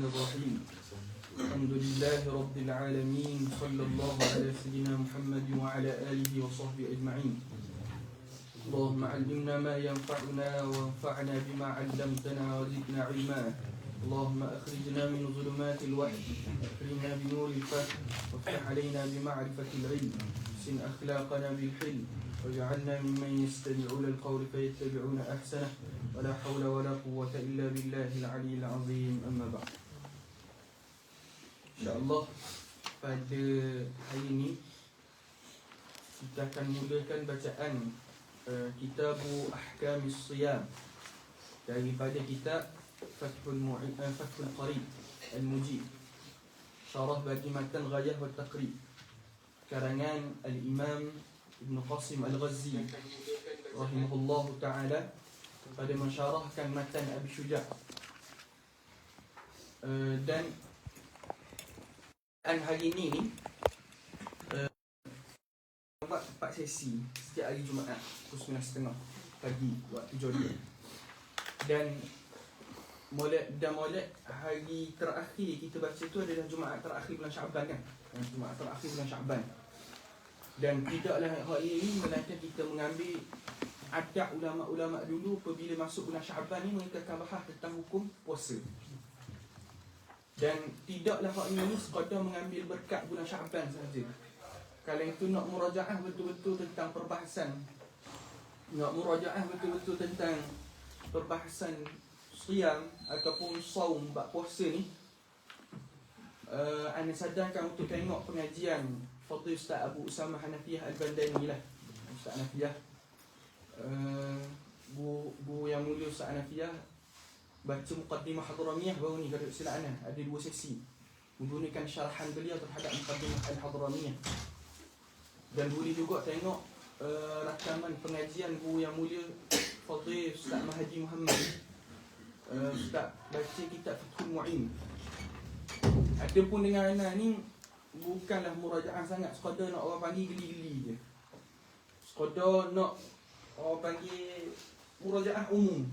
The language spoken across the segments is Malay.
الرحيم الحمد لله رب العالمين صلى الله على سيدنا محمد وعلى آله وصحبه أجمعين اللهم علمنا ما ينفعنا وانفعنا بما علمتنا وزدنا علما اللهم أخرجنا من ظلمات الوحي أكرمنا بنور الفهم وافتح علينا بمعرفة العلم حسن أخلاقنا بالحلم واجعلنا ممن يستمعون القول فيتبعون أحسنه ولا حول ولا قوة إلا بالله العلي العظيم أما بعد. InsyaAllah pada hari ini kita akan mulakan bacaan Kitabu Ahkamis Siyam daripada kitab Fathul Qarib Al-Mujib, syarah bagi matan Ghayah wa Taqrib, karangan Al-Imam Ibn Qasim Al-Ghazi rahimahullahu ta'ala, pada mensyarahkan matan Abi Syuja'. Dan hari ini ni buat 4 sesi setiap hari Jumaat pukul 9.30 pagi waktu Jordan. Dan molek hari terakhir kita baca tu adalah Jumaat terakhir bulan Syaban kan? Jumaat terakhir bulan Syaban. Dan tidaklah hari ini melainkan kita mengambil adab ulama-ulama dulu apabila masuk bulan Syaban ni mereka akan bahas tentang hukum puasa. Dan tidaklah hak ini sekadar mengambil berkat bulan Syaban saja. Kalau itu nak murajaah betul-betul tentang perbahasan, nak murajaah betul-betul tentang perbahasan siyam ataupun saum bab puasa ni, anda sadarkan untuk tengok pengajian Fadil Ustaz Abu Usamah Hanafiyah Al-Bandani lah. Ustaz Hanafiyah, Bu yang mulia Ustaz Hanafiyah baca Muqaddimah Hadramiyah baru ni, kalau silap ana ada 2 sesi menggunakan syarahan beliau terhadap Muqaddimah Al-Hadramiyah. Dan boleh juga tengok rakaman pengajian Bu yang mulia Fadil Ustaz Mahdi Muhammad, Ustaz baca kitab Fathul Mu'in. Adapun dengan ana ni bukanlah murajaah sangat, sekadar nak orang panggil geli-geli je, sekadar nak orang panggil murajaah umum,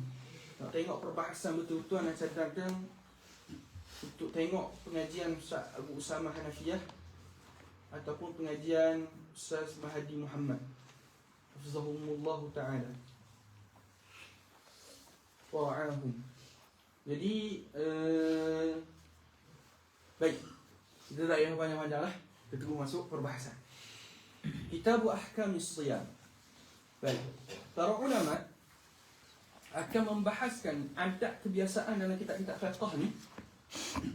nak tengok perbahasan betul-betul. Nak cadangkan untuk tengok pengajian Ustaz Abu Usamah Hanafiyah ataupun pengajian Ustaz Mahdi Muhammad hafizahumullah ta'ala wa'ahum. Jadi baik, kita tak payah panjang-panjang lah, kita tunggu masuk perbahasan Kitabu Ahkamis Siyam. Baik, para ulama akan membahaskan adab kebiasaan dalam kitab-kitab fiqh ni.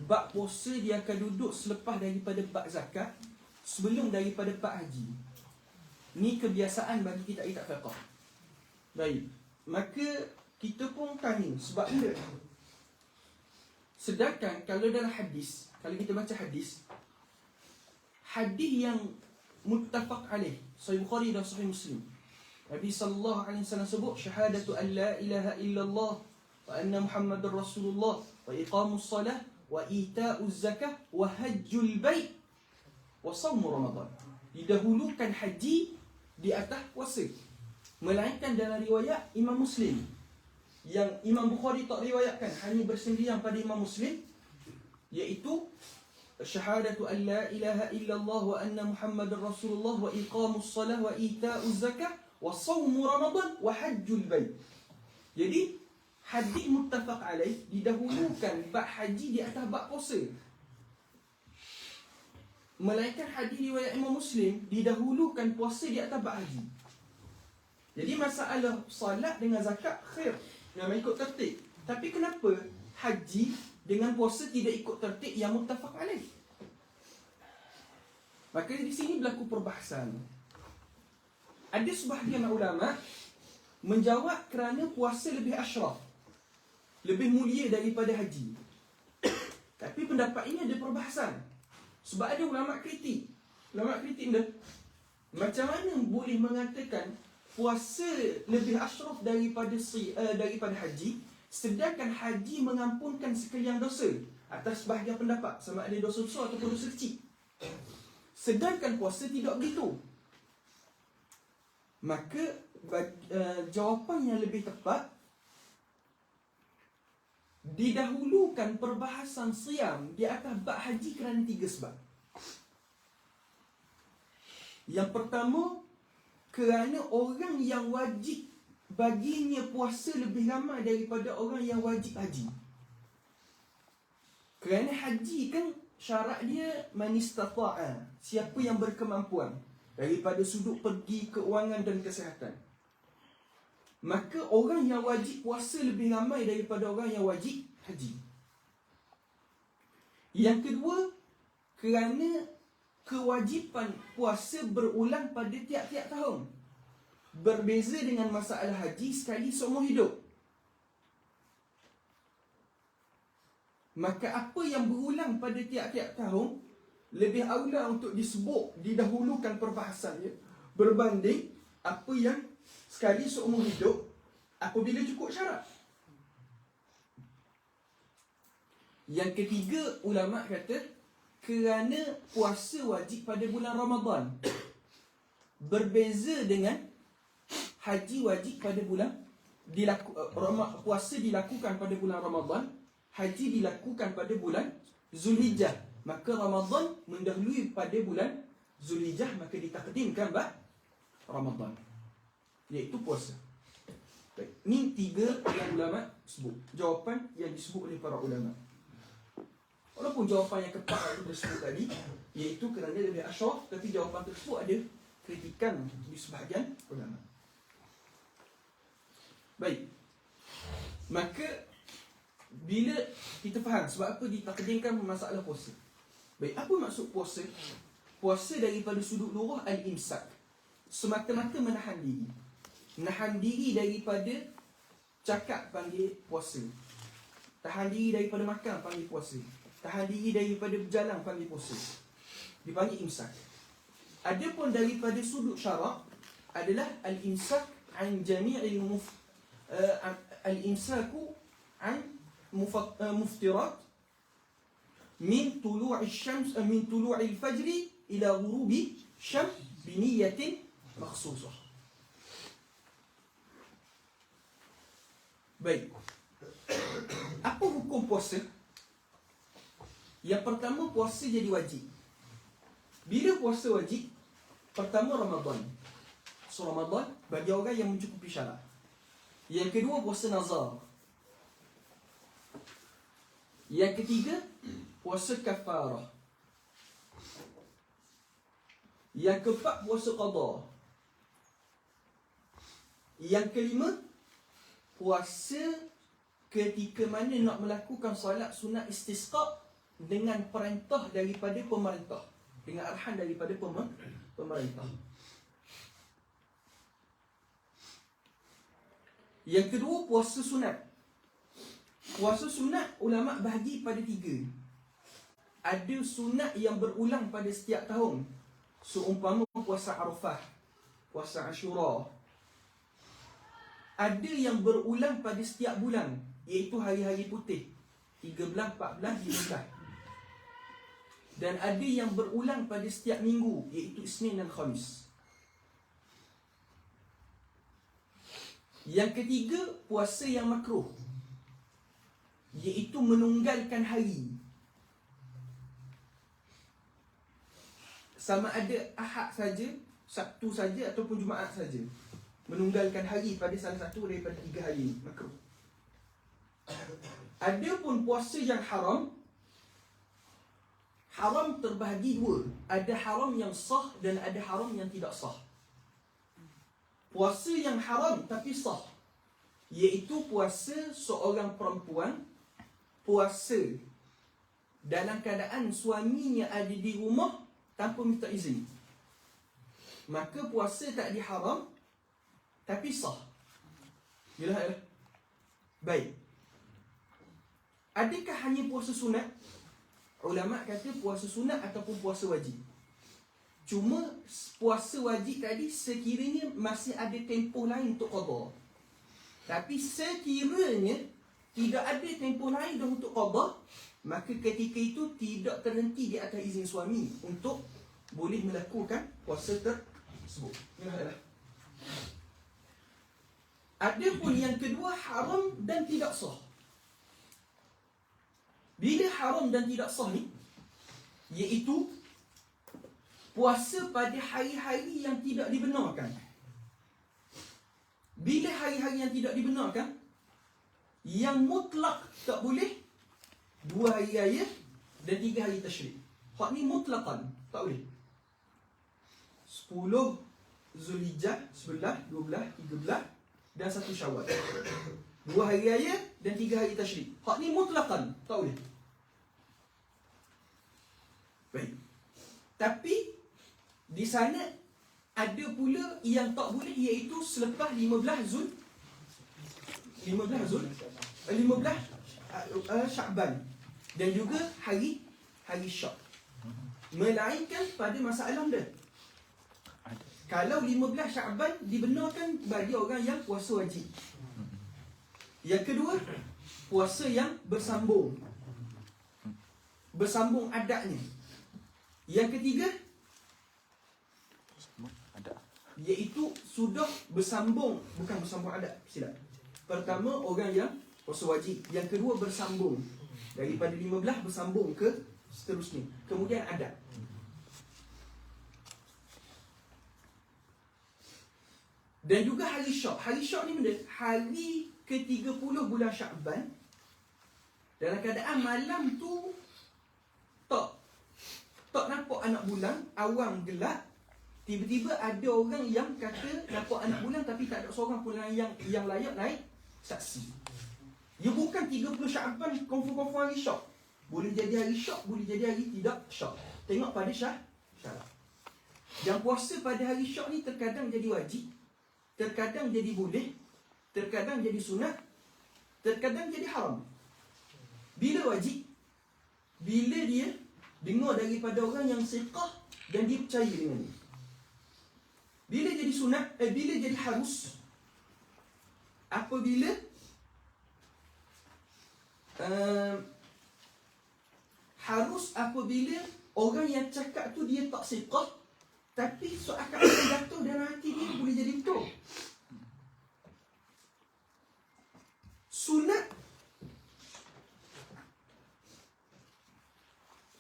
Bab puasa dia akan duduk selepas daripada bab zakat, sebelum daripada bab haji. Ni kebiasaan bagi kitab-kitab fiqh. Baik, maka kita pun tanya sebab benda. Sedangkan kalau dalam hadis, kalau kita baca hadis yang muttafaq alaih, Sahih Bukhari dan Sahih Muslim, Nabi sallallahu alaihi wasallam sebut syahadatu an la ilaha illallah wa anna Muhammadar Rasulullah wa iqamus salah wa ita'uz zakah wa hajjul bait wa shaum Ramadan. Didahulukan haji di atas puasa. Melainkan dalam riwayat Imam Muslim, yang Imam Bukhari tak riwayatkan, hanya bersendirian pada Imam Muslim, iaitu syahadatu an la ilaha illallah wa anna Muhammadar Rasulullah wa iqamus salah wa ita'uz zakah wa shaum Ramadan wa hajjul bait. Jadi hadis muttafaq alaih didahulukan bab haji di atas bab puasa. Melainkan hadis riwayat Imam Muslim didahulukan puasa di atas bab haji. Jadi masalah salat dengan zakat khair, memang ikut tertib. Tapi kenapa haji dengan puasa tidak ikut tertib yang muttafaq alaih? Maka di sini berlaku perbahasan. Ada sebahagian ulama menjawab kerana puasa lebih asyraf, lebih mulia daripada haji. Tapi pendapat ini ada perbahasan. Sebab ada ulama kritik. Ulama kritik dia, macam mana boleh mengatakan puasa lebih asyraf daripada haji, sedangkan haji mengampunkan sekalian dosa? Atas sebahagian pendapat, sama ada dosa besar ataupun dosa kecil. Sedangkan puasa tidak begitu. Maka jawapan yang lebih tepat, didahulukan perbahasan siam di atas bab haji kerana 3 sebab. Yang pertama, kerana orang yang wajib baginya puasa lebih ramai daripada orang yang wajib haji. Kerana haji kan syarat dia man istata'a, siapa yang berkemampuan daripada sudut pergi, keuangan dan kesihatan. Maka orang yang wajib puasa lebih ramai daripada orang yang wajib haji. Yang kedua, kerana kewajipan puasa berulang pada tiap-tiap tahun. Berbeza dengan masalah haji sekali seumur hidup. Maka apa yang berulang pada tiap-tiap tahun lebih aula untuk disebut, didahulukan perbahasannya berbanding apa yang sekali seumur hidup apabila cukup syarat. Yang ketiga, ulama kata kerana puasa wajib pada bulan Ramadan. Berbeza dengan haji wajib pada bulan puasa dilakukan pada bulan Ramadan, haji dilakukan pada bulan Zulhijjah. Maka Ramadan mendahului pada bulan Zulhijjah, maka ditakdimkan Ramadan, iaitu puasa. Baik, ini 3 yang ulama sebut. Jawapan yang disebut oleh para ulama. Walaupun jawapan yang keempat yang disebut tadi, iaitu kerana lebih asyaraf, tapi jawapan tersebut ada kritikan di sebahagian ulama. Baik, maka bila kita faham sebab apa ditakdimkan masalah puasa. Baik, apa maksud puasa? Puasa daripada sudut lughah al-imsak, semata-mata menahan diri. Menahan diri daripada cakap panggil puasa. Tahan diri daripada makan panggil puasa. Tahan diri daripada berjalan panggil puasa. Dipanggil imsak. Adapun daripada sudut syarak adalah al-imsak an jami'il al-imsaku an muftirat min tulu'i syams min tulu'il fajri ila ghurubi syams bi niyyatin makhsusah. Baik. Apa hukum puasa? Yang pertama, puasa jadi wajib. Bila puasa wajib? Pertama, Ramadan. So, Ramadan bagi orang yang mencukupi syarat. Yang kedua, puasa nazar. Yang ketiga, puasa kafarah. Yang keempat, puasa qada. Yang kelima, puasa ketika mana nak melakukan solat sunat istisqa dengan perintah daripada pemerintah, dengan arahan daripada pemerintah. Yang kedua, puasa sunat. Puasa sunat ulama bahagi pada 3. Ada sunat yang berulang pada setiap tahun, seumpama puasa Arafah, puasa Ashura. Ada yang berulang pada setiap bulan, iaitu hari-hari putih 13, 14, 15. Dan ada yang berulang pada setiap minggu, iaitu Isnin dan Khamis. Yang ketiga, puasa yang makruh, iaitu menunggalkan hari. Sama ada Ahad saja, Sabtu saja ataupun Jumaat saja. Menunggalkan hari pada salah satu daripada 3 hari ini, makruh. Adapun puasa yang haram, haram terbahagi 2. Ada haram yang sah dan ada haram yang tidak sah. Puasa yang haram tapi sah, iaitu puasa seorang perempuan puasa dalam keadaan suaminya ada di rumah tanpa minta izin. Maka puasa tak diharam tapi sah. Yalah. Baik. Adakah hanya puasa sunat? Ulama kata puasa sunat ataupun puasa wajib. Cuma puasa wajib tadi sekiranya masih ada tempoh lain untuk qada. Tapi sekiranya tidak ada tempoh lain dah untuk qada, maka ketika itu tidak terhenti di atas izin suami untuk boleh melakukan puasa tersebut. Yalah. Adapun yang kedua, haram dan tidak sah. Bila haram dan tidak sah ni, iaitu puasa pada hari-hari yang tidak dibenarkan. Bila hari-hari yang tidak dibenarkan, yang mutlak tak boleh 2 hari raya dan 3 hari tasyrik. Hak ni mutlakan, tak boleh. 10 Zulhijjah, 11, 12, 13 dan 1 Syawal. 2 hari raya dan 3 hari tasyrik. Hak ni mutlakan, tak boleh. Baik. Tapi di sana ada pula yang tak boleh, iaitu selepas 15 Sya'ban dan juga hari Syak. Melainkan pada masa alam dia. Kalau 15 Sya'ban dibenarkan bagi orang yang puasa wajib. Yang kedua, puasa yang bersambung. Bersambung adatnya. Yang ketiga, iaitu sudah bersambung, bukan bersambung adat, silap. Pertama, orang yang puasa wajib. Yang kedua, bersambung. Daripada 15 bersambung ke seterusnya. Kemudian adat. Dan juga hari Syak. Hari Syak ni benda, hari ke-30 bulan Sya'ban. Dalam keadaan malam tu tak nampak anak bulan, awang gelap. Tiba-tiba ada orang yang kata nampak anak bulan, tapi tak ada seorang pun yang layak naik saksi. Ia bukan 30 Sya'ban confirm hari Syak. Boleh jadi hari Syak, boleh jadi hari tidak Syak. Tengok pada syarat. Dan puasa pada hari Syak ni terkadang jadi wajib, terkadang jadi boleh, terkadang jadi sunat, terkadang jadi haram. Bila wajib? Bila dia dengar daripada orang yang siqah dan dia percaya dengan dia. Bila jadi sunat, bila jadi harus? Apabila harus apabila orang yang cakap tu dia tak siqah, tapi seakan-akan jatuh dalam hati dia boleh jadi betul. Sunat,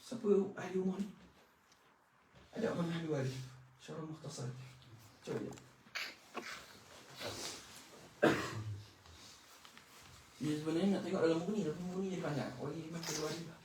siapa ahli rumah ni? Ada mana ahli waris? Syarah mukhtasar. Coba dia. Dia sebenarnya nak tengok dalam buku ni, tapi buku ni dia banyak. Orang ni memang keluar ni lah.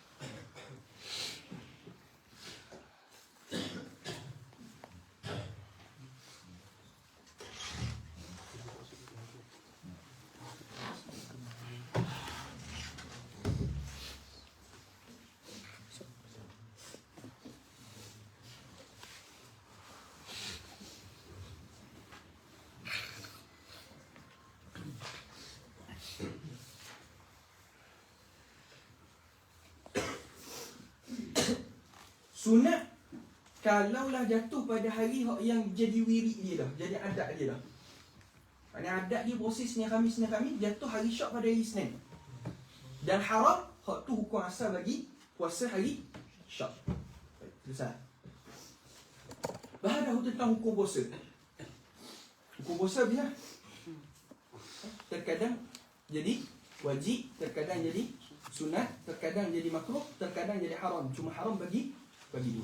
Sunat kalaulah jatuh pada hari yang jadi wirid dia dah, jadi adat dia dah. Maksudnya adat dia proses Senin Khamis, jatuh hari Syak pada hari Senin. Dan haram, hak tu hukum asal bagi puasa hari Syak. Baik, selesai. Bahagia tentang hukum puasa. Hukum puasa bila? Terkadang jadi wajib, terkadang jadi sunat, terkadang jadi makruh, terkadang jadi haram. Cuma haram bagi dua.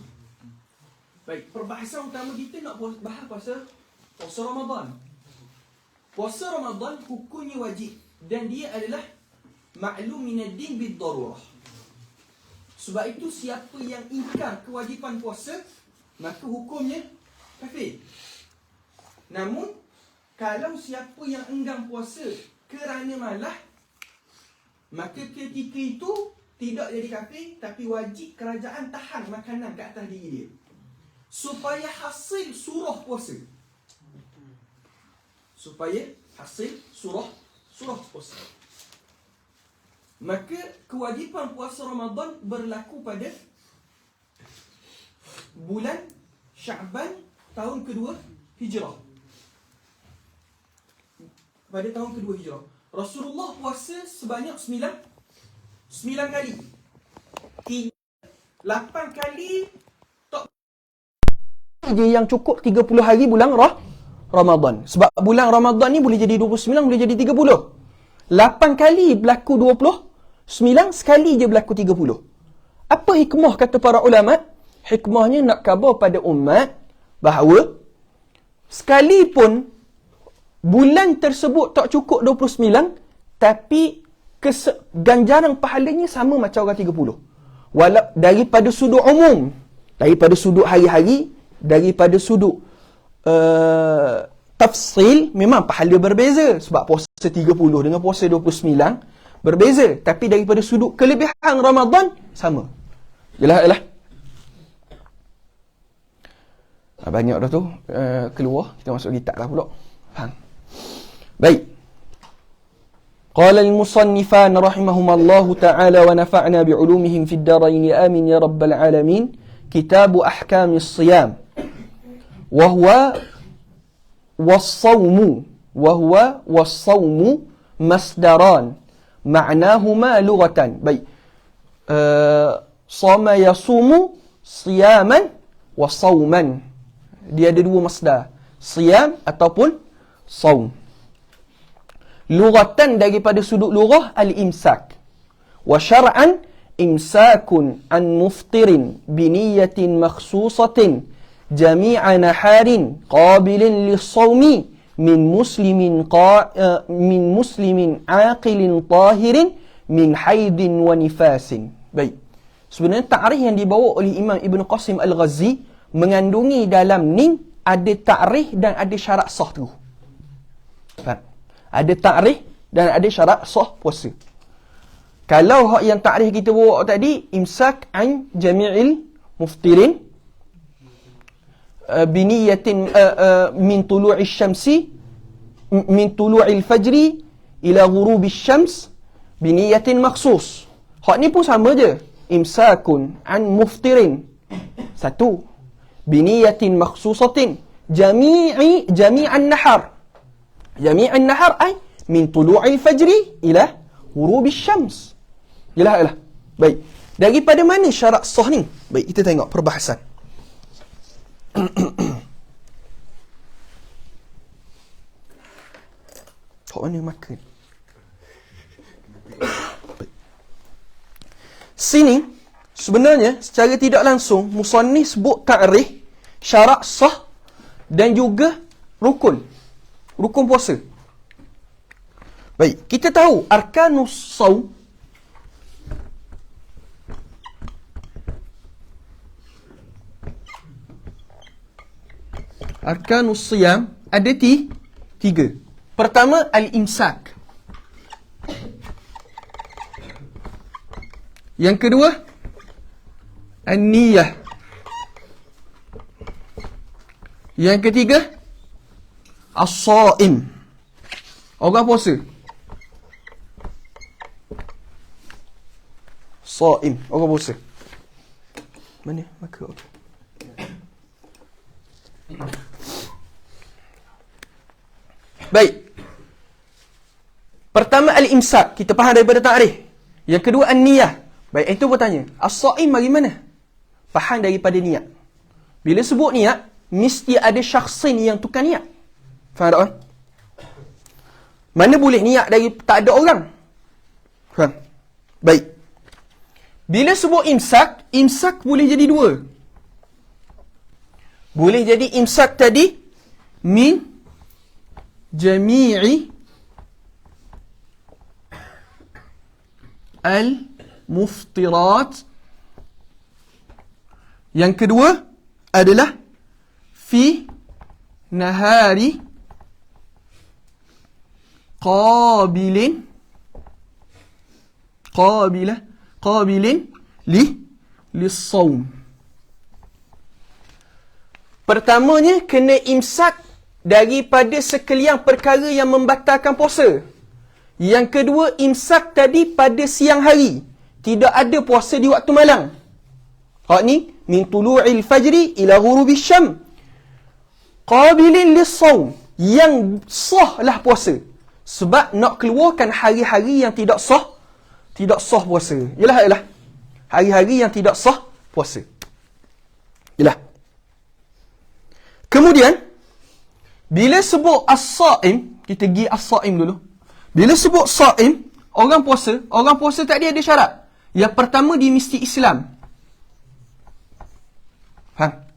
Baik, perbahasan utama kita nak bahas puasa Ramadan. Puasa Ramadan hukumnya wajib dan dia adalah maklum minad din bid darurah. Sebab itu siapa yang ingkar kewajipan puasa, maka hukumnya kafir. Namun kalau siapa yang enggan puasa kerana malah, maka ketika itu tidak jadi kafir, tapi wajib kerajaan tahan makanan ke atas diri dia supaya hasil surah puasa. Supaya hasil surah puasa. Maka kewajipan puasa Ramadan berlaku pada bulan Sya'ban tahun kedua Hijrah. Pada tahun kedua Hijrah, Rasulullah puasa sebanyak 9 kali. 8 kali tak je yang cukup 30 hari bulan Ramadan. Sebab bulan Ramadan ni boleh jadi 29, boleh jadi 30. 8 kali berlaku 9 sekali je berlaku 30. Apa hikmah kata para ulama? Hikmahnya nak khabar pada umat bahawa sekalipun bulan tersebut tak cukup 29, tapi ganjaran pahalanya sama macam orang 30. Walau daripada sudut umum, daripada sudut hari-hari, daripada sudut tafsil, memang pahala berbeza. Sebab puasa 30 dengan puasa 29 berbeza. Tapi daripada sudut kelebihan Ramadan, sama. Jelas. Banyak dah tu keluar. Kita masuk kitab lah pula. Faham? Baik. Qala al-musannifan rahimahumallahu ta'ala wa nafa'na bi'ulumihim fid darain amin ya rabbal alamin. Kitab ahkamis siyam. Wa huwa was-sawmu masdaran ma'nahuma lughatan. Baik. Sama yasumu siyaman wa sawman. Dia ada dua masdar, siyam ataupun saum. Lughatan daripada sudut lughah al-imsak. Wa syar'an imsakun an muftirin biniyatin makhsusatin jami'a naharin qabilin lis-sawmi min muslimin aqilin tahirin min haidin wa nifasin. Baik. Sebenarnya ta'rif yang dibawa oleh Imam Ibn Qasim Al-Ghazi mengandungi dalam ni ada ta'rif dan ada syarat sah tu. Ada ta'rif dan ada syarat sah puasa. Kalau hak yang ta'rif kita bawa tadi, imsak an jami'il muftirin biniyatin min tulu'i syamsi min tulu'il fajri ila ghurubi syams biniyatin maksus. Hak ni pun sama je. Imsakun an muftirin. Satu. Biniyatin maksusatin jami'an nahar. Jami'an nahar ay min tulu'il fajri ila ghurubi syams. Jelas. Baik. Daripada mana syarat sah ni? Baik, kita tengok perbahasan. Kau mana makan? Sini sebenarnya secara tidak langsung musannif sebut ta'rif, syarat sah dan juga rukun puasa. Baik, kita tahu arkanus saum arkanus siyam ada tiga. Pertama, al-imsak. Yang kedua, an-niyah. Yang ketiga, as-saim. Orang puasa. Saim, orang puasa. Mana? Maka okey. Baik. Pertama, al-imsak. Kita faham daripada ta'rif. Yang kedua, an-niyah. Baik, itu bertanya. As-saim bagi mana? Faham daripada niat. Bila sebut niat, mesti ada syakhsin yang tukar niat. Faham tak kan? Mana boleh niat dari tak ada orang? Faham? Baik. Bila sebut imsak, imsak boleh jadi dua. Boleh jadi imsak tadi min jami'i al-muftirat. Yang kedua adalah fi nahari qabilin lis-sawm. Pertamanya kena imsak daripada sekalian perkara yang membatalkan puasa. Yang kedua, imsak tadi pada siang hari. Tidak ada puasa di waktu malam. Hak ni min tulu'il fajri ila ghurubi syam. Qabilin lis-sawm. Yang sahlah puasa. Sebab nak keluarkan hari-hari yang tidak sah puasa. Yalah. Hari-hari yang tidak sah puasa. Yalah. Kemudian bila sebut as-saim, kita pergi as-saim dulu. Bila sebut saim, orang puasa tadi ada syarat. Yang pertama, dia mesti Islam. Faham?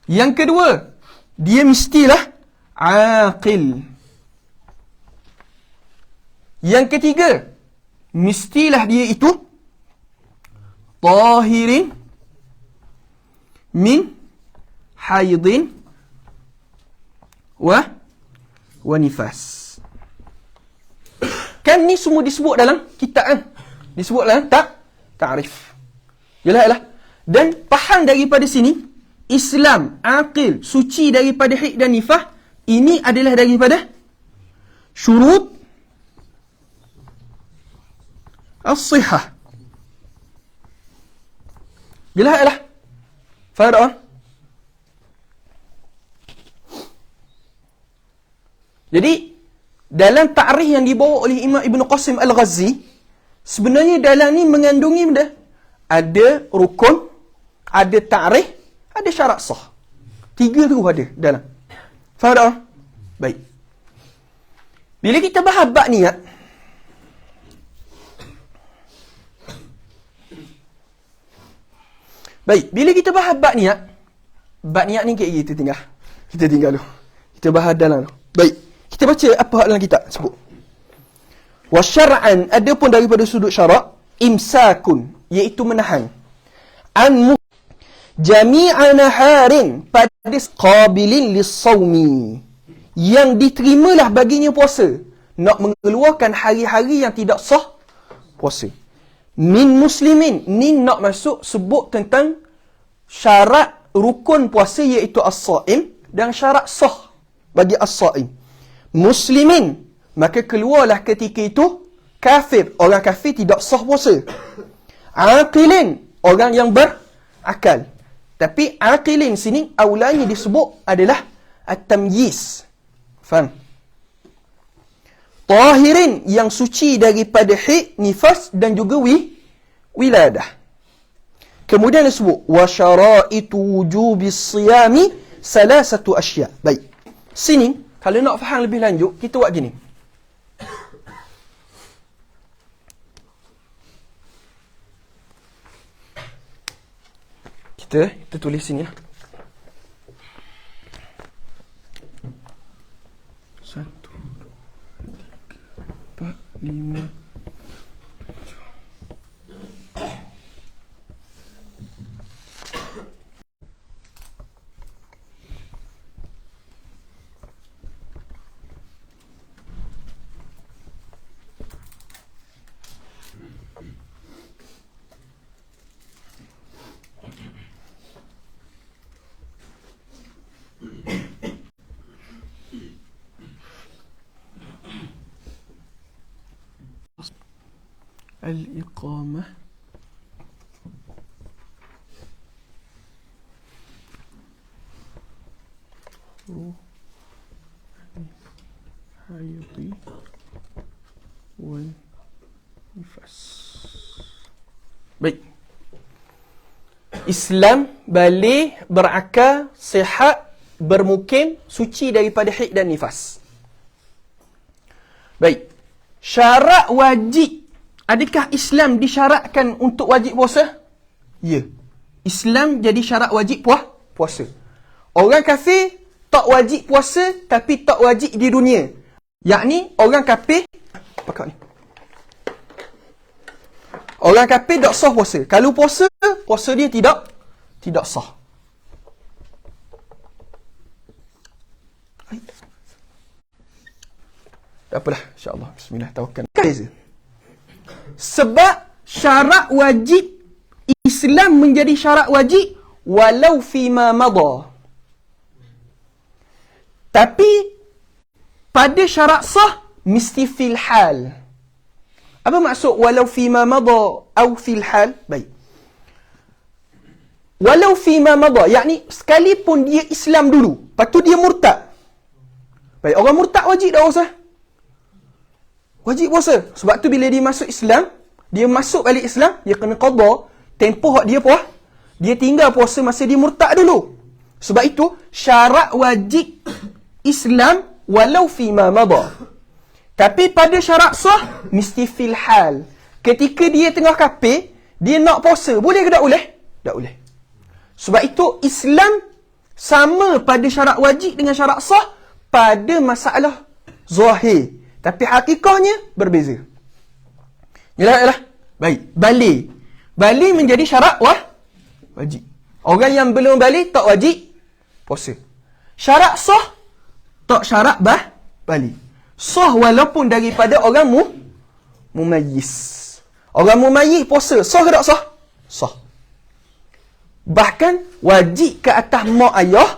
Yang kedua, dia mestilah aqil. Yang ketiga, mestilah dia itu tahirin min haidin wa nifas. Kan ni semua disebut dalam kitab kan? Disebut dalam ta'rif. Yalah. Dan faham daripada sini, Islam, aqil, suci daripada haid dan nifas, ini adalah daripada syurut as-sihah. Yalah. Faham tak? Jadi, dalam ta'rif yang dibawa oleh Imam Ibn Qasim Al-Ghazi, sebenarnya dalam ni mengandungi benda. Ada rukun, ada ta'rif, ada syarat sah. 3 tu ada dalam. Faham tak? Baik. Bila kita bahas bab niat, bila kita bahas bab niat ni kita tinggal. Kita tinggal dulu. Kita bahas dalam tu. Baik. Kita baca apa dalam kitab sebut. Wa syar'an, adapun daripada sudut syarak, imsakun, iaitu menahan. An jami'a naharin, pada qabilin lis-sawmi, yang diterimalah baginya puasa, nak mengeluarkan hari-hari yang tidak sah puasa. Min muslimin, ni nak masuk sebut tentang syarat rukun puasa, iaitu as-saim, dan syarat sah bagi as-saim. Muslimin, maka keluarlah ketika itu kafir, orang kafir tidak sah puasa. Aqilin, orang yang berakal. Tapi aqilin sini awalnya disebut adalah at-tamyiz. Faham? Tahirin, yang suci daripada haid, nifas dan juga wiladah. Kemudian disebut wa syara'itu wujubis siyami salasatu asya'. Baik. Sini kalau nak faham lebih lanjut, kita buat gini. Kita tulis sini lah. 1, 2, 3, 4, 5. Al-iqamah haidhi wal nifas. Baik. Islam balik, berakal, sihat, bermukim, suci daripada haid dan nifas. Baik. Syarat wajib. Adakah Islam disyaratkan untuk wajib puasa? Ya. Islam jadi syarat wajib puasa. Orang kafir tak wajib puasa tapi tak wajib di dunia. Yakni orang kafir pakai ni. Orang kafir tak sah puasa. Kalau puasa dia tidak sah. Tak apalah, insya-Allah. Bismillah, tawakkal. Sebab syarat wajib, Islam menjadi syarat wajib walau fima madha. Tapi pada syarat sah mesti fil hal. Apa maksud walau fima madha atau fil hal? Baik. Walau fima madha, yakni sekalipun dia Islam dulu, lepas tu dia murtad. Baik, orang murtad wajib tak puasa? Wajib puasa. Sebab tu bila dia masuk Islam, dia masuk balik Islam, dia kena qada tempoh hak dia dia tinggal puasa masa dia murtad dulu. Sebab itu syarat wajib Islam walau fima madha. Tapi pada syarat sah, mesti fil hal. Ketika dia tengah kafir, dia nak puasa. Boleh ke tak boleh? Tak boleh. Sebab itu Islam sama pada syarat wajib dengan syarat sah pada masalah zahir. Tapi hakikahnya berbeza. Yalah. Baik. Balik menjadi syarat wajib. Orang yang belum balik tak wajib puasa. Syarat sah tak syarat balik. Sah walaupun daripada orang mumayyiz. Orang mumayyiz puasa. Sah ke tak sah? Sah. Bahkan wajib ke atas mak ayah.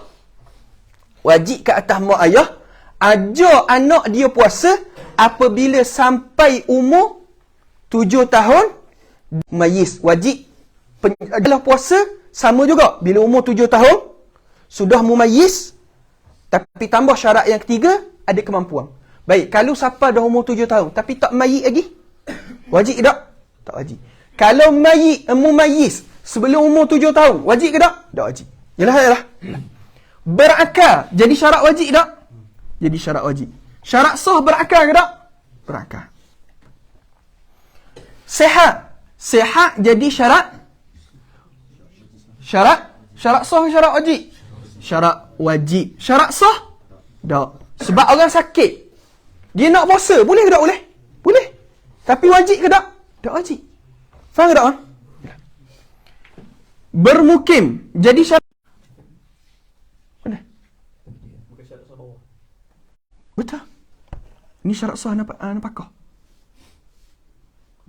Wajib ke atas mak ayah. Ajar anak dia puasa apabila sampai umur 7 tahun. Mumayyiz. Wajib. Adalah puasa sama juga. Bila umur 7 tahun. Sudah mumayyiz. Tapi tambah syarat yang ketiga. Ada kemampuan. Baik, kalau siapa dah umur 7 tahun tapi tak mayit lagi, wajib ke tak? Tak wajib. Kalau mumayyiz sebelum umur 7 tahun, wajib ke tak? Tak wajib. Yalah. Berakal, jadi syarat wajib tak? Jadi syarat wajib. Syarat sah berakal ke tak? Berakal. Sehat jadi syarat sah ke syarat wajib? Syarat wajib. Syarat sah? Tak. Sebab orang sakit, dia nak puasa, boleh ke tak boleh? Boleh. Tapi wajib ke tak? Tak wajib. Faham ke tak? Bermukim jadi syarat. Mana? Bukan syarat sah bawah. Betul. Ini syarat sah napakah?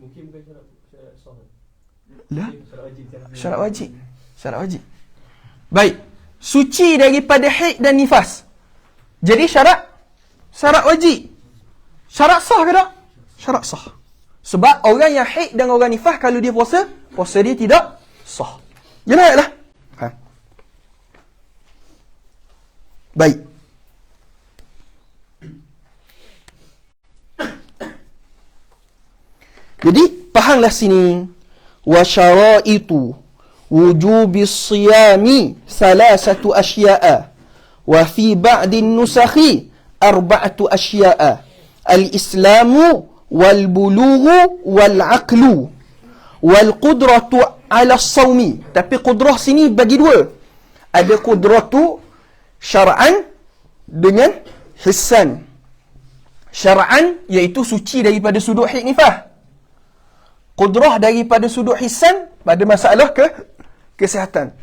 Mungkin bukan syarat sah. Lah. Syarat wajib. Syarat wajib. Baik. Suci daripada haid dan nifas. Jadi syarat wajib. Syarat sah ke tak? Syarat sah. Sebab orang yang haid dan orang nifas kalau dia puasa dia tidak sah. Yalah. Baik. Jadi fahamlah sini. Wa syaraitu wujubis siyami salasatu asya'a. Wa fi ba'din nusakhi arba'atu asya'a. Al-islamu wal bulughu wal aqlu wal qudratu ala sawmi. Tapi qudrah sini bagi dua. Ada qudratu syar'an dengan hissan. Syar'an iaitu suci daripada sudut haid nifas. Qudrah daripada sudut hissan pada masalah kesihatan.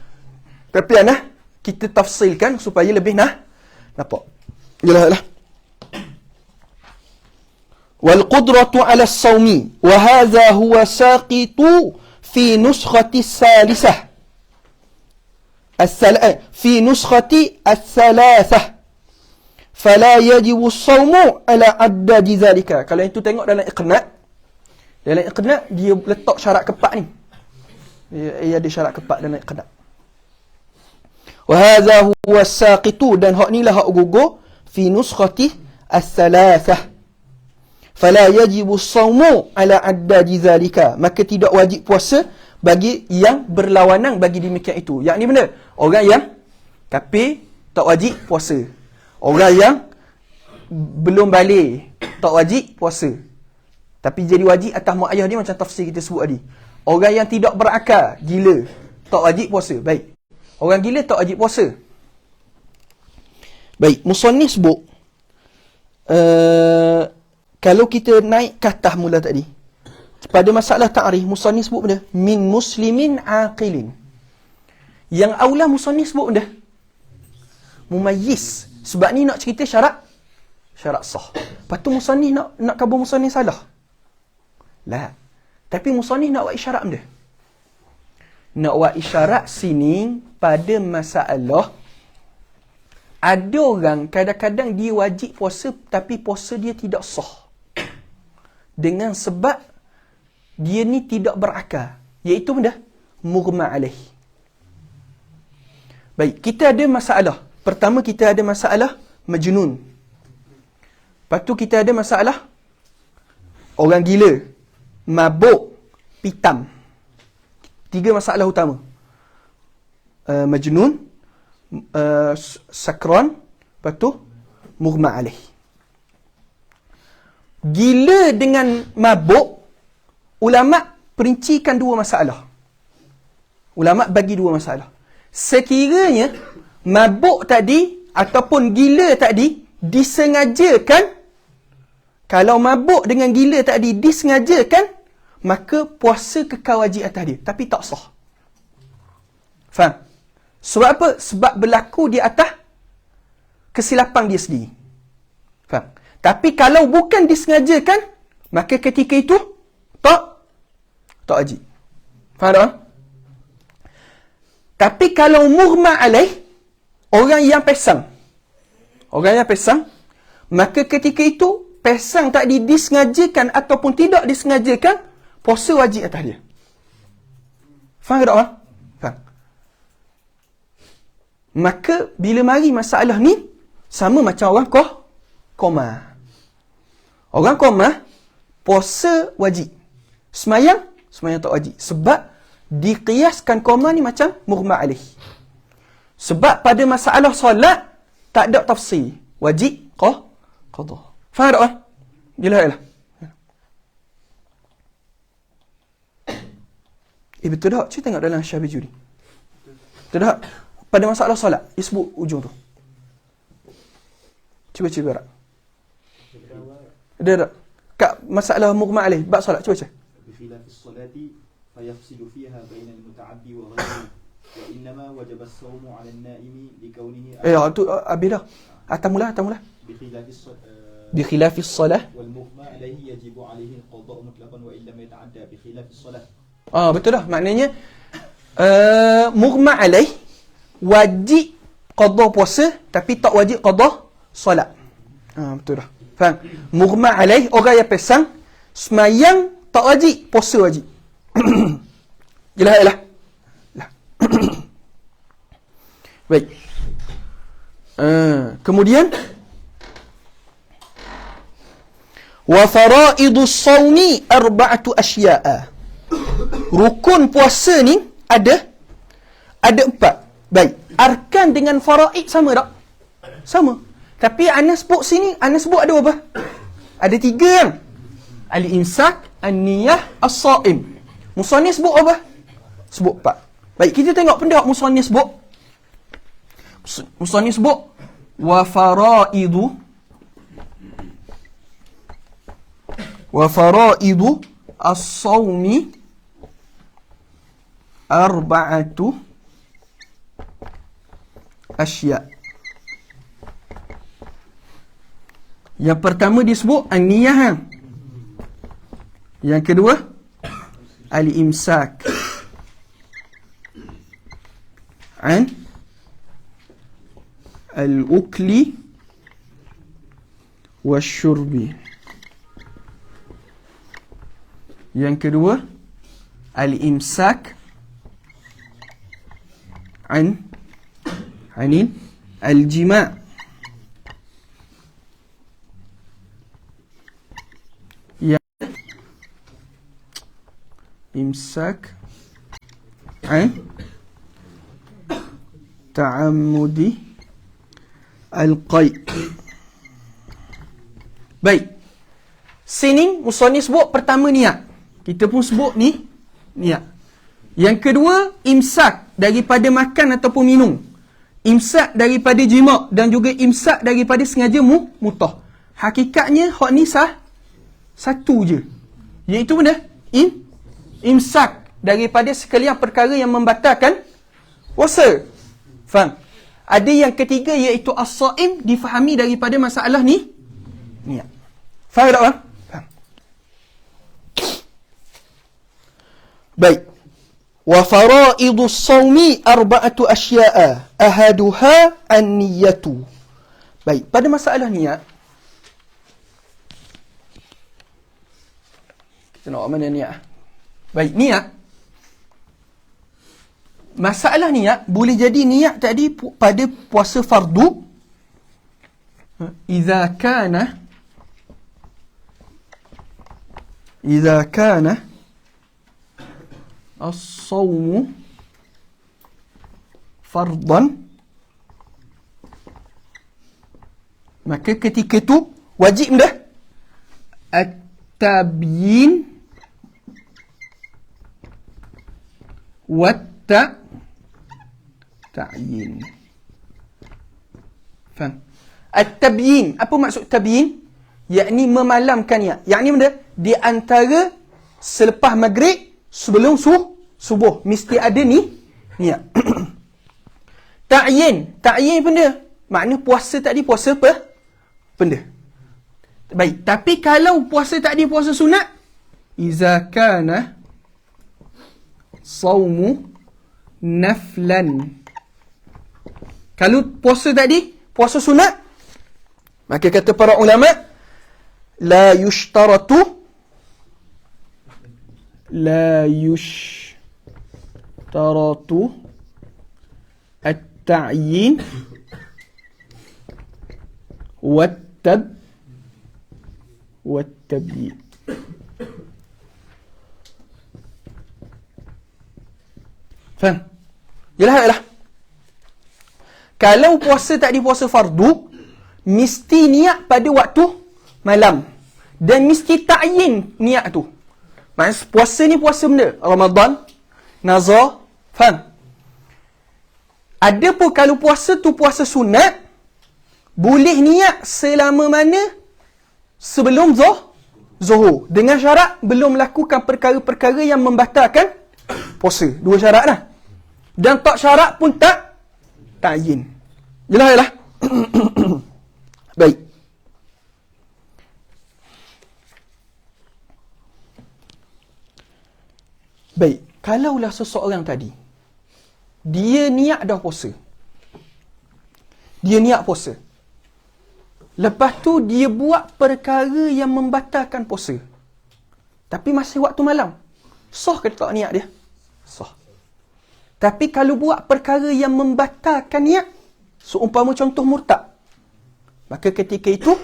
Tapi kita tafsilkan supaya lebih nampak. Yalah. Wal qudratu ala as-sawmi wa hadha huwa saqitu fi nuskhati as-salisah. في نسخة الثلاثة فلا يجب الصوم على عدد ذلك. Kalau itu tengok dalam iqna' dia letak syarat keempat ni. Ia ada syarat keempat dalam iqna'. وهذا هو الساقط dan hak ni lah hak gugur في نسخة الثلاثة فلا يجب الصوم على عدد ذلك. Maka tidak wajib puasa bagi yang berlawanan bagi demikian itu. Yang ni benar. Orang yang kafir tak wajib puasa. Orang yang belum balik tak wajib puasa. Tapi jadi wajib atas mak ayah dia macam tafsir kita sebut tadi. Orang yang tidak berakal, gila, tak wajib puasa. Baik. Orang gila tak wajib puasa. Baik, musannif sebut kalau kita naik ke atas mula tadi, pada masalah ta'rif, musannif sebut benda min muslimin aqilin. Yang aula musannif sebut benda mumayyiz. Sebab ni nak cerita syarat sah. Lepas tu musannif nak kabur musannif salah. Lah. Tapi musannif nak buat isyarat benda. Nak buat isyarat sini pada masalah ada orang kadang-kadang dia wajib puasa tapi puasa dia tidak sah. Dengan sebab dia ni tidak berakal. Iaitu benda mughma alaih. Baik, kita ada masalah. Pertama kita ada masalah majnun. Lepas tu kita ada masalah orang gila, mabuk, pitam. 3 masalah utama. Majnun, sakran, lepas tu mughma alaih. gila dengan mabuk, ulama perincikan dua masalah. Ulama bagi dua masalah. Sekiranya mabuk tadi ataupun gila tadi disengajakan, kalau mabuk dengan gila tadi disengajakan, maka puasa kekal wajib atas dia, tapi tak sah. Faham? Sebab apa? Sebab berlaku di atas kesilapan dia sendiri. Faham? Tapi kalau bukan disengajakan, maka ketika itu tak wajib. Faham tak? Tapi kalau mughma alaih, orang yang pesang, maka ketika itu pesang tadi disengajakan ataupun tidak disengajakan, puasa wajib atas dia. Faham tak? Faham? Maka bila mari masalah ni, sama macam orang koma. Orang koma, puasa wajib. Semayang tak wajib. Sebab diqiaskan koma ni macam mughma alaih. Sebab pada masalah solat, tak ada tafsir. Wajib, qadha. Faham tak? Jelas. Betul tak? Cuba tengok dalam Syabih Juri. Betul tak? Pada masalah solat, dia sebut ujung tu. Cuba berak. Ada tak? Kat masalah mughma alaih, bab solat, cuba cakap. Bikhilafis solati fayafsidu fiha bainal muta'addi wa ghayrihi wa innama wajaba as-sawmu 'ala an-na'imi likawnihi tu habis dah. Atam mula. Bikhilafis solah wal mughma alayhi yajibu 'alayhi al-qada'u mutlaqan wa illam yata'adda bikhilafis solah. Betul dah. Maknanya mughma alaih wajib qadha puasa tapi tak wajib qadha solat. Betul dah. Faham? Mughma alaih orang yang pesang, semayang tak wajib, puasa wajib. Jelas. Baik. Kemudian wa faraidus shaumi arba'atu asya'a. Rukun puasa ni ada 4. Baik. Arkan dengan faraid sama tak? Sama. Tapi Anas sebut sini, Anas sebut ada apa? Ada 3 kan? Al-imsak, an-niyah, as-saim. Musannif sebut apa? Sebut 4. Baik, kita tengok pendapat musannif sebut. Musannif sebut wa faraidu as-saumi arba'atu asya'. Yang pertama disebut an-niyah. Yang kedua al-imsak an al-ukli wasyurbi. Yang kedua al-imsak an anil al-jima'. Imsak an ta'ammudi al-qai'. Baik. Sini musannif sebut pertama niat. Kita pun sebut ni niat. Yang kedua imsak daripada makan ataupun minum. Imsak daripada jima' dan juga imsak daripada sengaja mutah. Hakikatnya hak ni satu je. Iaitu benda imsak daripada sekalian perkara yang membatalkan puasa. Faham? Ada yang ketiga iaitu as-saim, difahami daripada masalah ni niat. Faham tak, bang? Faham. Baik. Wa faraidus shaumi arba'atu asya'a ahaduha an-niyatu. Baik, pada masalah niat, kita nak mana niat? Baik, niat. Masalah niat boleh jadi niat tadi pada puasa fardu. Idza kana as-shawmu fardan, maka ketika itu wajib dah at-tabyin wat-ta'yin. Faham? At-tabyin. Apa maksud tabyin? Yakni memalamkan niat. Yakni benda di antara selepas maghrib sebelum subuh mesti ada niat. Ta'yin. Ta'yin benda. Makna puasa tadi puasa apa? Benda. Baik. Tapi kalau puasa tadi puasa sunat, iza kana saumu naflan. Kalau puasa tadi puasa sunat, maka kata para ulama, la yushtaratu at-ta'yin wat-tabyin. Faham? Yalah. Kalau puasa tak di puasa fardu, mesti niat pada waktu malam. Dan mesti ta'yin niat tu. Maksudnya puasa ni puasa benda. Ramadan, nazar, faham? Ada pun kalau puasa tu puasa sunat, boleh niat selama mana sebelum zuhur. Dengan syarat belum melakukan perkara-perkara yang membatalkan puasa. Dua syarat lah. Dan tak syarat pun tak ta'yin. Yalah. Baik. Kalaulah seseorang tadi, dia niat dah puasa. Lepas tu dia buat perkara yang membatalkan puasa. Tapi masih waktu malam. Sah ke tak niat dia? Sah. Tapi kalau buat perkara yang membatalkan niat, seumpama contoh murtad, maka ketika itu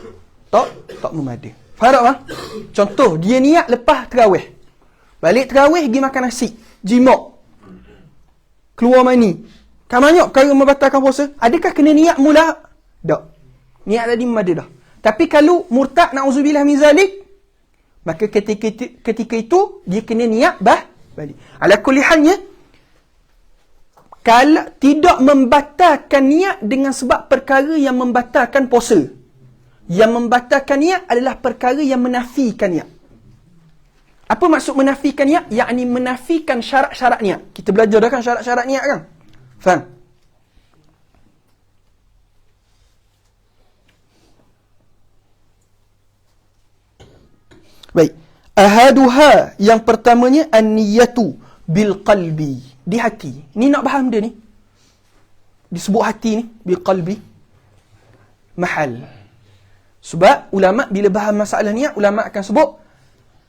tak memada. Faham tak bang? Contoh, dia niat lepas terawih. Balik terawih, pergi makan nasi. Jima'. Keluar mani. Kan banyak perkara membatalkan puasa. Adakah kena niat mula? Tak. Niat tadi memada dah. Tapi kalau murtad, na'udzubillah min zalik, maka ketika itu, dia kena niat balik. Ala kulli halnya, kalau tidak membatalkan niat dengan sebab perkara yang membatalkan puasa. Yang membatalkan niat adalah perkara yang menafikan niat. Apa maksud menafikan niat? Yakni menafikan syarat-syarat niat. Kita belajar dah kan syarat-syarat niat kan? Faham? Baik. Ahaduha, yang pertamanya an-niyatu bil qalbi. Di hati. Ni nak faham dia ni. Disebut hati ni, bil qalbi. Mahal. Sebab ulama' bila bahas masalah niat, ulama' akan sebut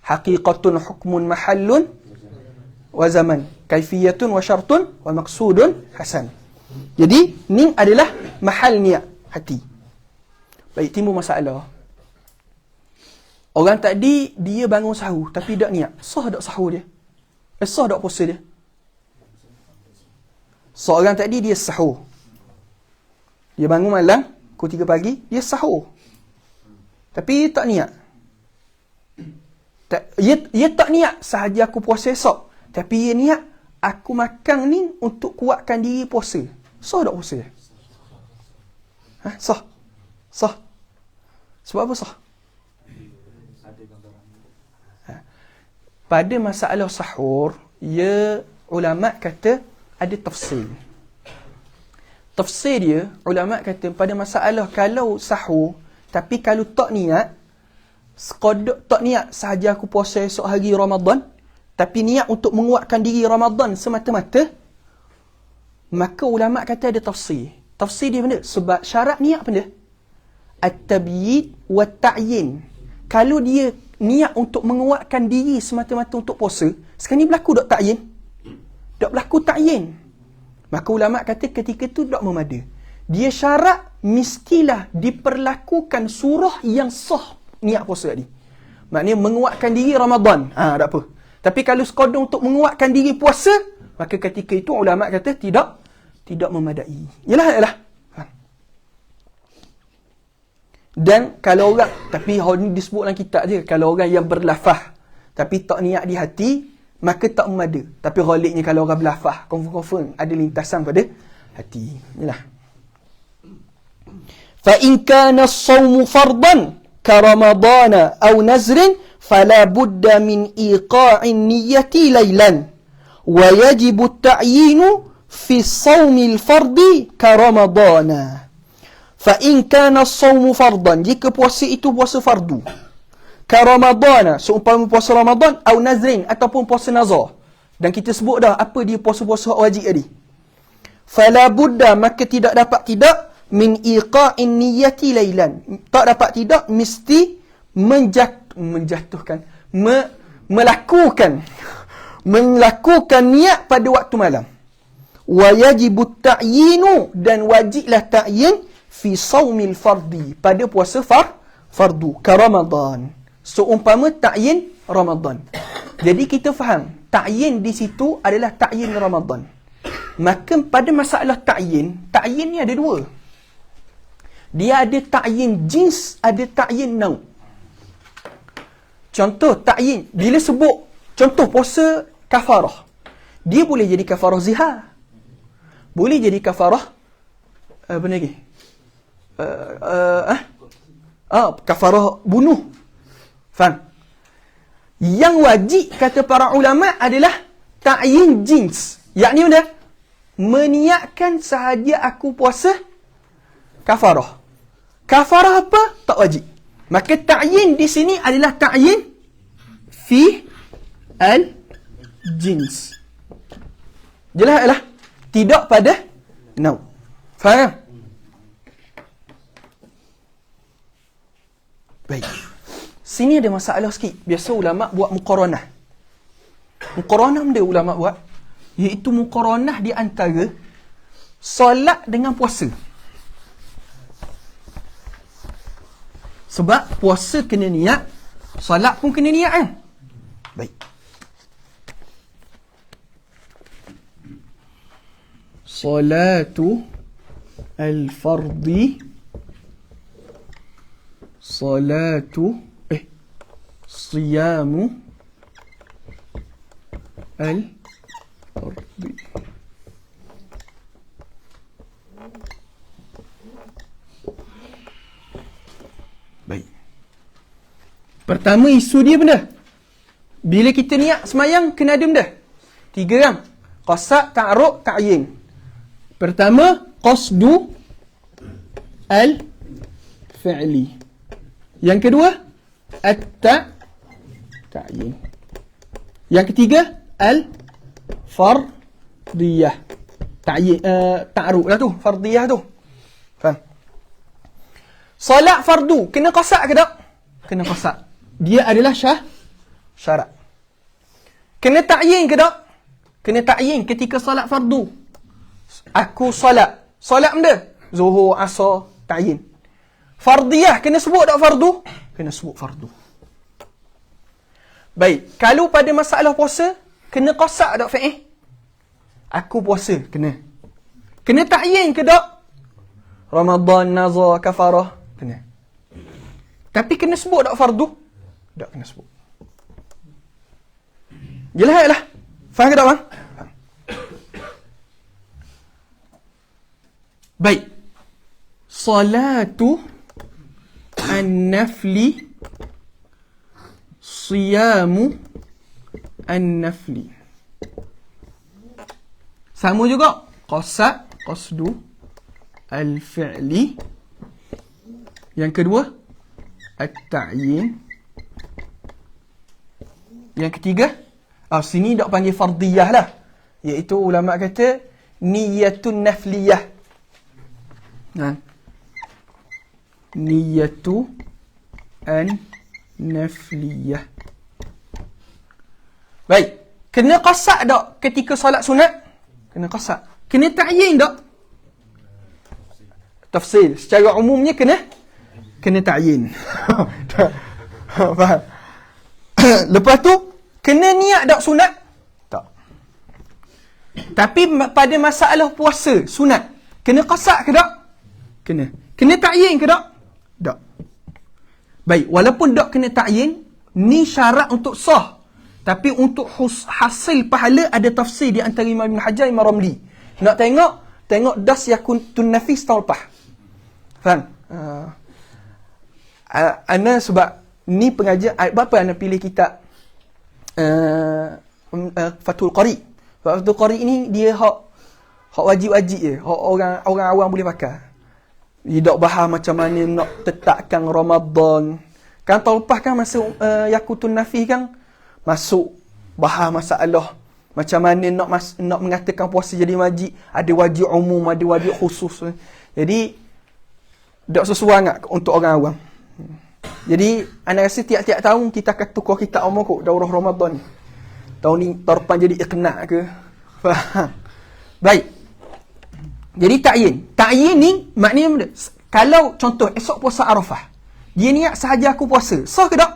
haqiqatun hukmun mahallun wa zaman. Kaifiyatun wa syartun wa maksudun hasan. Jadi, ni adalah mahal niat, hati. Baik, timbul masalah. Orang tadi, dia bangun sahur, tapi tak niat. Sah tak sahur dia? Sah tak puasa dia? Seorang tadi, dia sahur. Dia bangun malam, pukul 3 pagi, dia sahur. Tapi tak niat. Ia tak niat sahaja aku puasa esok. Tapi ia niat, aku makan ni untuk kuatkan diri puasa. Sah tak puasa dia? Sah. Sebab apa sah? Pada masalah sahur, ulama' kata ada tafsir. Tafsir dia, ulama' kata pada masalah kalau sahur, tapi kalau tak niat, tak niat sahaja aku puasa esok hari Ramadan, tapi niat untuk menguatkan diri Ramadan semata-mata, maka ulama' kata ada tafsir. Tafsir dia benda? Sebab syarat niat benda? At-tabyid wa ta'yin. Kalau dia niat untuk menguatkan diri semata-mata untuk puasa, sekarang ni berlaku tak ta'yin? Tak berlaku ta'yin. Maka ulama' kata ketika tu tak memada. Dia syarat mestilah diperlakukan surah yang sah niat puasa tadi. Maknanya menguatkan diri Ramadan. Tak apa. Tapi kalau sekadar untuk menguatkan diri puasa, maka ketika itu ulama' kata tidak memadai. Yalah. Dan kalau orang, tapi hal ni disebut dalam kitab je, kalau orang yang berlafaz tapi tak niat di hati, maka tak memada. Tapi ghaliknya kalau orang berlafaz, confirm ada lintasan pada hati. Inilah. Fa in kana as-sawmu fardan ka ramadana aw nazrin fala budda min iqa'in niyyati laylan wa yajibu at-ta'yinu fi as-sawmi al-fardi ka ramadana. Fa in kana as-sawmu fardan, jika puasa itu puasa fardu, ka ramadana, seumpama puasa Ramadan, au nazrin, ataupun puasa nazar. Dan kita sebut dah apa dia puasa-puasa wajib tadi. Fala budda, maka tidak dapat tidak min iqa'in niyyati lailan. Tak dapat tidak mesti menjatuhkan, melakukan niat pada waktu malam. Wa yajibu ta'yinu, dan wajiblah ta'yin fi saumil fardi, pada puasa fardu ka Ramadan, seumpama ta'yin Ramadan. Jadi kita faham ta'yin di situ adalah ta'yin Ramadan. Maka pada masalah ta'yin ni ada dua. Dia ada ta'yin jins, ada ta'yin nau'. Contoh ta'yin, bila sebut contoh puasa kafarah, dia boleh jadi kafarah zihar, boleh jadi kafarah apa lagi? Kafarah bunuh. Faham? Yang wajib kata para ulama adalah ta'yin jins. Yakni mana? Meniatkan sahaja aku puasa kafarah. Kafarah apa? Tak wajib. Maka ta'yin di sini adalah ta'yin fi al-jins. Jelas lah? Tidak pada nau'. Faham? Baik. Sini ada masalah sikit. Biasa ulama buat muqaranah. Muqaranah benda ulama buat, iaitu muqaranah di antara solat dengan puasa. Sebab puasa kena niat, solat pun kena niat kan? Baik. Salatu al-fardi, siyamu al-fardi. Baik. Pertama isu dia benda. Bila kita niat semayang, kena ada benda. 3 kan? Qasad, ta'arud, ta'yin. Pertama, qasdu al-fi'li. Yang kedua, at-ta'yin. Yang ketiga, al-fardiyah. Ta'yin, ta'arud lah tu, fardiyah tu. Faham? Salat fardu, kena qasad ke tak? Kena qasad. Dia adalah syarat. Kena ta'yin ke tak? Kena ta'yin ketika salat fardu. Aku salat benda, zuhur, asar, ta'yin. Fardiyah, kena sebut tak fardu? Kena sebut fardu. Baik, kalau pada masalah puasa, kena qasad tak fi'ih? Aku puasa, kena. Kena ta'yin ke tak? Ramadan, nazar, kafarah, kena. Tapi kena sebut tak fardu? Tak kena sebut. Jelas lah. Faham ke tak bang? Baik. Salatu an-nafli, siyamu an-nafli. Sama juga. Qasad, qasdu al-fi'li. Yang kedua, at-ta'yin. Yang ketiga, sini tak panggil fardiyah lah. Iaitu ulama kata niyatun nafliyah. Niyatu an-nafliyah. Baik. Kena qasad tak ketika solat sunat? Kena qasad. Kena ta'yin tak? Tafsil. Secara umumnya kena ta'yin. Faham? Lepas tu, kena niat tak sunat? Tak. Tapi pada masalah puasa, sunat, kena qasad ke tak? Kena. Kena ta'yin ke tak? Tak. Baik, walaupun tak kena ta'yin, ni syarat untuk sah. Tapi untuk hasil pahala ada tafsir di antara Imam Ibn Hajar, Imam Ramli. Nak tengok das yakun nafis tahun lepas. Faham? Ana sebab ni pengajian, apa ana pilih kitab Fathul Qari. Fathul Qari ni dia hak wajib-wajib je. Hak orang awam boleh pakai. Dia tak bahas macam mana nak tetapkan Ramadan. Kan tahun lepas kan masuk Yakutun Nafis kan masuk bahas masalah macam mana nak mengatakan puasa jadi wajib. Ada wajib umum, ada wajib khusus. Jadi tak sesuai sangat untuk orang awam. Jadi anda rasa tiap-tiap tahun kita akan tukar kitab umum kot daurah Ramadan ni. Tahun ni tahun depan jadi iqna' ke? Faham? Baik. Jadi ta'yin ni maknanya benda. Kalau contoh esok puasa Arafah. Dia niat sahaja aku puasa. Sah ke tak?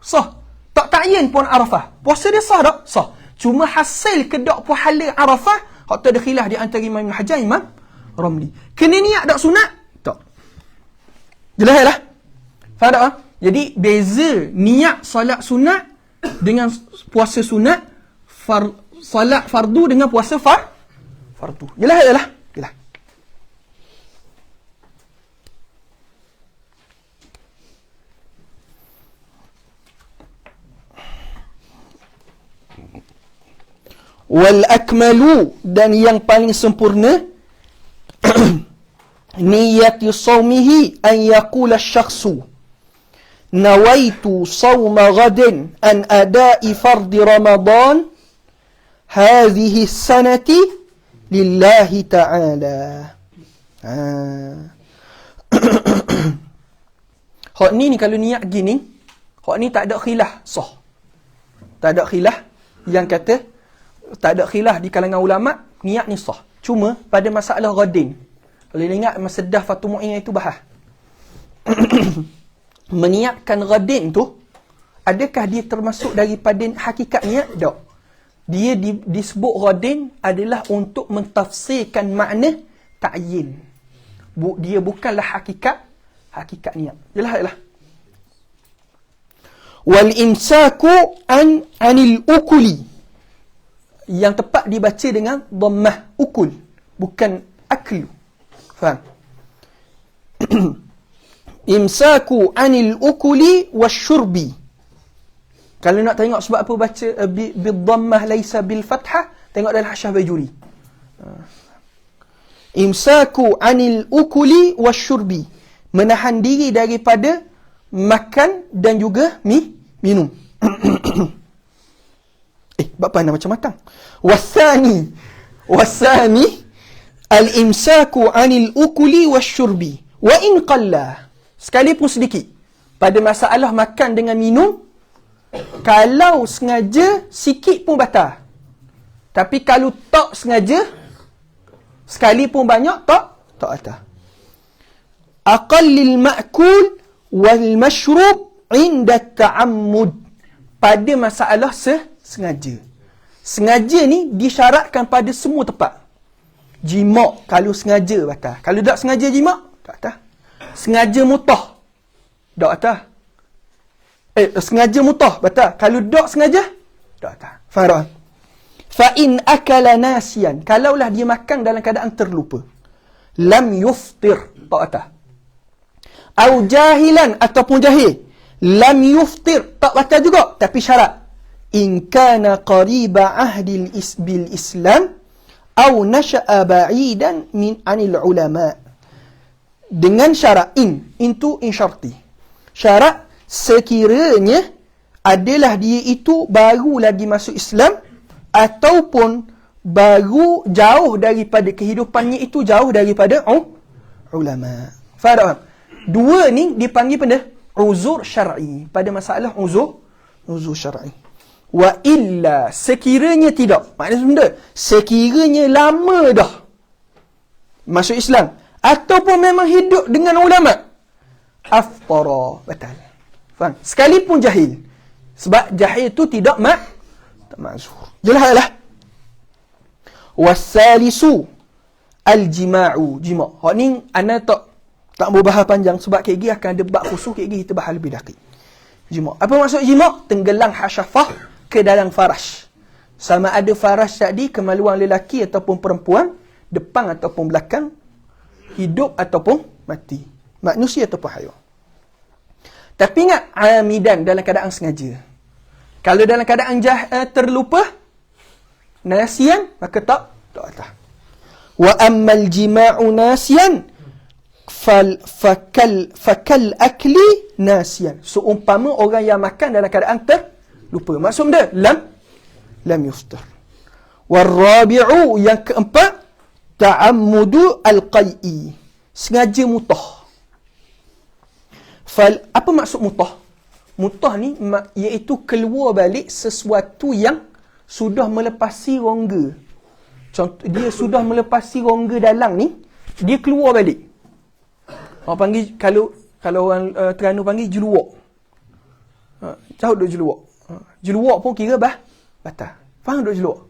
Sah. Tak ta'yin pun Arafah. Puasa dia sah tak? Sah. Cuma hasil kedak pahala Arafah, hak tu ada khilaf di antara Imam Ibn Hajar, Imam Ramli. Kena niat tak sunat? Tak. Jelas lah. Faham tak? Jadi beza niat solat sunat dengan puasa sunat, solat fardu dengan puasa fardu. Jelas lah. Jelas. Wal akmalu, dan yang paling sempurna niyati sawmihi an yaqula syakhsu nawaitu sawma ghadin an ada'i fardi ramadan hadhihi sanati lillahi ta'ala. Hak ni kalau niat gini, hak ni tak ada khilaf sah. Tak ada khilaf yang kata, tak ada khilaf di kalangan ulama, niat ni sah. Cuma pada masalah ghadin, kalau ingat masa dah Fathul Mu'in itu bahas. Meniatkan ghadin tu, adakah dia termasuk daripada hakikat niat? Tak. Dia disebut ghadin adalah untuk mentafsirkan makna ta'yin. Dia bukanlah hakikat niat. Jelas. Wal imsaku anil ukuli. Yang tepat dibaca dengan dhammah ukul, bukan aklu. Faham? Imsaku anil ukuli wasyurbi. Kalau nak tengok sebab apa baca bidhammah laisa bil fathah, tengok dalam Hasyah Bajuri. Imsaku anil ukuli wasyurbi, menahan diri daripada makan dan juga minum. Bapa anda macam matang. Wasani al-imsaku anil ukuli wasyurbi wa in qalla, sekalipun sedikit. Pada masalah makan dengan minum, kalau sengaja sikit pun batal. Tapi kalau tak sengaja, sekalipun banyak tak batal. Aqallil ma'kul wal mashrub inda ta'ammud, pada masalah sengaja. Sengaja ni disyaratkan pada semua tempat. Jima' kalau sengaja batal. Kalau tak sengaja jima' tak batal. Sengaja mutah tak batal. Sengaja mutah batal. Kalau tak sengaja tak batal. Faham? Fa in akala nasiyan, kalaulah dia makan dalam keadaan terlupa, lam yuftir, tak batal. Au jahilan, ataupun jahil, lam yuftir, tak batal juga, tapi syarat in kana qariba ahdi bil Islam au nasha'a ba'idan min anil ulama. Dengan syarat itu in syarti. Syarat sekiranya adalah dia itu baru lagi masuk Islam ataupun baru jauh daripada kehidupannya itu, jauh daripada ulama. Faham? Dua ni dipanggil pada uzur syar'i, pada masalah uzur syar'i. Wa illa, sekiranya tidak, maknanya benda, sekiranya lama dah masuk Islam ataupun memang hidup dengan ulama, aftara, batal. Faham? Sekalipun jahil, sebab jahil itu tidak mazhur. Jelaslah. Wasalisu al-jima'u, jima'. Hak ni ana tak Tak mau bahas panjang sebab KG akan ada bab khusus KG kita bahas lebih dakik. Jima'. Apa maksud jima'? Tenggelam hasyafah ke dalam farash. Sama ada farash tadi kemaluan lelaki ataupun perempuan, depan ataupun belakang, hidup ataupun mati, manusia ataupun haiwan. Tapi ingat, amidan dalam keadaan sengaja. Kalau dalam keadaan terlupa, nasian, maka tak atas. Wa ammal jima'u nasian fakal akli nasian. Seumpama orang yang makan dalam keadaan terlupa. Maksud dia lam yuftar. Warabi'u, yang keempat, ta'ammudu al-qai'i, sengaja mutah. Apa maksud mutah? Mutah ni iaitu keluar balik sesuatu yang sudah melepasi rongga. Contoh, dia sudah melepasi rongga dalam ni, dia keluar balik. Orang panggil, kalau orang Terengganu panggil jeluak. Tahu duk jeluak? Jeluak pun kira batal. Faham duk jeluak?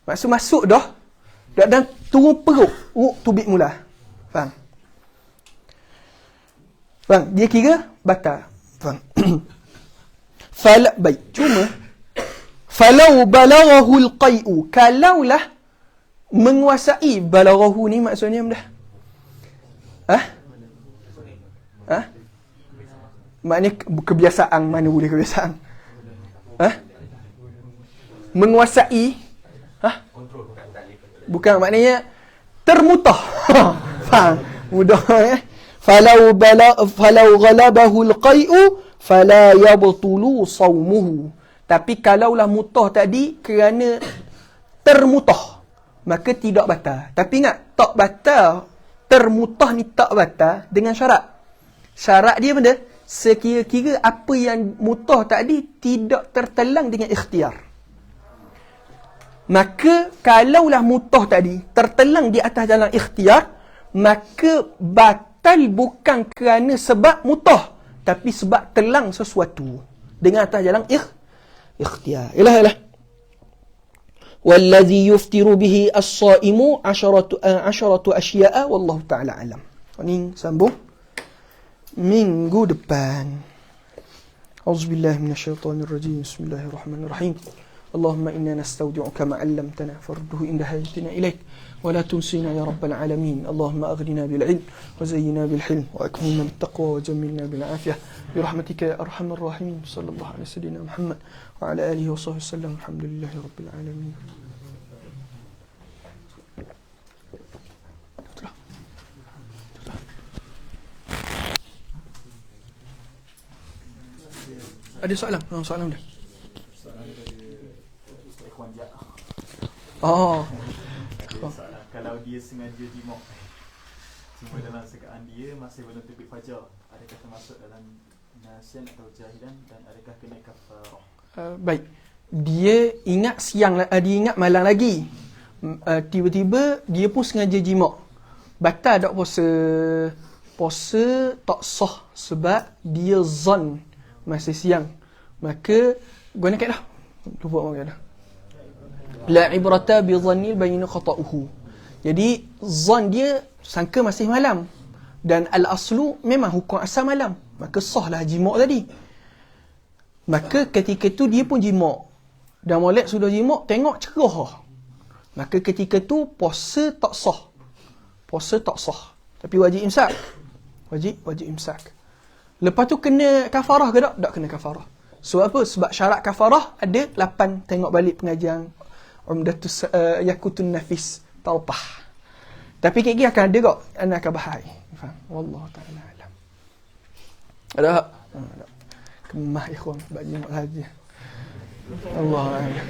Maksud masuk dah dan turun perut, tubik mula. Faham? Faham? Dia kira batal. Faham? Baik, cuma falau balaghahu alqai'u, kalaulah menguasai, balaghahu ni maksudnya dah. Maknanya kebiasaan, mana boleh kebiasaan? Menguasai, bukan, maknanya termutah. Faham? Mudah falau ghalabahu alqai'u fala yabtulu sawmuhu. Tapi kalaulah mutah tadi kerana termutah, maka tidak batal. Tapi ingat, tak batal, termutah ni tak batal dengan syarat. Syarat dia benda, sekira-kira apa yang mutah tadi tidak tertelang dengan ikhtiar. Maka kalaulah mutah tadi tertelang di atas jalan ikhtiar, maka batal bukan kerana sebab mutah, tapi sebab telang sesuatu dengan atas jalan ikhtiar. Ialah. Wallazi yuftiru bihi as-saimu 'asharatu asya'a wallahu ta'ala alam. Ini sambung minggu depan. Auzubillahi minasyaitonir rajim. Bismillahirrahmanirrahim. Allahumma inna nastawdi'uka ma 'allamtana farudduhu inda hajatina ilaik wa la tunsina ya rabbal alamin. Allahumma aghnina bil 'ilm wa zayyina bil hilm wa akmilna bit taqwa wa jammilna bil 'afiyah bi rahmatika ya arhamar rahimin. Sallallahu alaihi wasallam Muhammad wa ala alihi wa sahbihi wasallam. Alhamdulillahi rabbil alamin. Ada soalan? Soalan dah. Oh. Kalau dia sengaja jima' cuma dalam sekaan dia masih belum terbit fajar, adakah termasuk dalam nasian atau jahilan dan adakah kena kafarah? Baik. Dia ingat siang, dia ingat malam lagi. Tiba-tiba dia pun sengaja jima'. Batal tak puasa? Puasa tak sah sebab dia zon masih siang. Maka guna kat dah. Lupa orang dah. La ibrata bi dhanni bayna khata'uhu. Jadi zon dia sangka masih malam. Dan al-aslu memang hukum asal malam. Maka sahlah jima' tadi. Maka ketika tu dia pun jima'. Dan molek sudah jima', tengok cerah. Maka ketika tu puasa tak sah. Puasa tak sah. Tapi wajib imsak. Wajib imsak. Lepas tu kena kafarah ke tak? Tak kena kafarah. Sebab apa? Sebab syarat kafarah ada 8. Tengok balik pengajian Umdatus Yakutun Nafis Taupah. Tapi kek akan ada kok. Anda akan bahas. Faham? Wallahu ta'ala alam. Ada? Ada. Kemah ikhwan. Bagi mak saja. Allah alam.